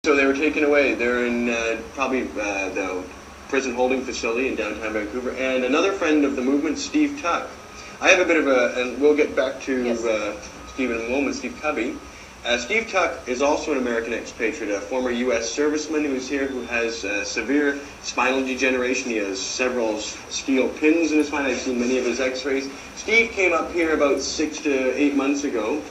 So they were taken away. They're in probably the prison holding facility in downtown Vancouver. And another friend of the movement, Steve Tuck. I have a bit of and we'll get back to Steve in a moment, Steve Kubby. Steve Tuck is also an American expatriate, a former U.S. serviceman who's here who has severe spinal degeneration. He has several steel pins in his spine. I've seen many of his x-rays. Steve came up here about 6 to 8 months ago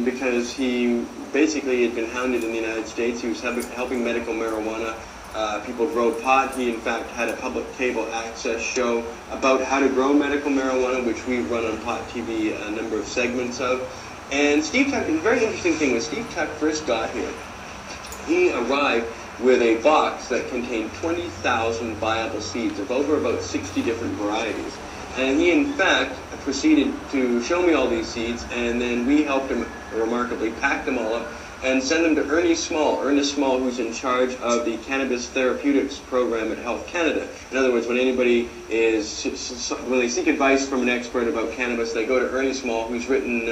because he basically had been hounded in the United States. He was helping medical marijuana people grow pot. He, in fact, had a public cable access show about how to grow medical marijuana, which we've run on Pot TV a number of segments of. And Steve Tuck, a very interesting thing, when Steve Tuck first got here, he arrived with a box that contained 20,000 viable seeds of over about 60 different varieties. And he, in fact, proceeded to show me all these seeds, and then we helped him remarkably pack them all up and send them to Ernest Small, who's in charge of the Cannabis Therapeutics program at Health Canada. In other words, when anybody when they seek advice from an expert about cannabis, they go to Ernest Small, who's written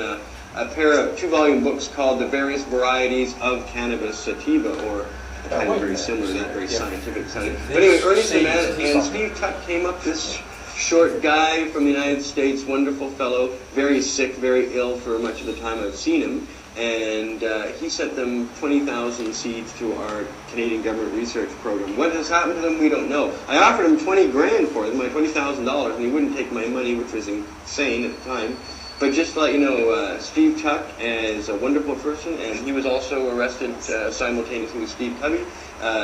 a pair of 2-volume books called The Various Varieties of Cannabis Sativa, or kind of very similar to that, very scientific sounding. But anyway, Ernest and Steve Tuck came up, this short guy from the United States, wonderful fellow, very sick, very ill for much of the time I've seen him. And he sent them 20,000 seeds to our Canadian Gov't research program. What has happened to them, we don't know. I offered him 20 grand for them, like $20,000, and he wouldn't take my money, which was insane at the time. But just to let you know, Steve Tuck is a wonderful person, and he was also arrested simultaneously with Steve Kubby.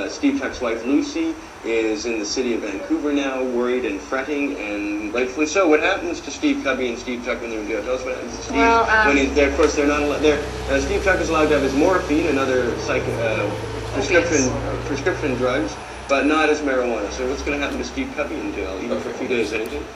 Steve Tuck's wife, Lucy, is in the city of Vancouver now, worried and fretting, and rightfully so. What happens to Steve Kubby and Steve Tuck when they're in jail? Tell us what happens to Steve. Well, when he's there, of course, they're not allowed. Steve Tuck is allowed to have his morphine and other prescription drugs, but not his marijuana. So what's going to happen to Steve Kubby in jail, even for a few days? Anything?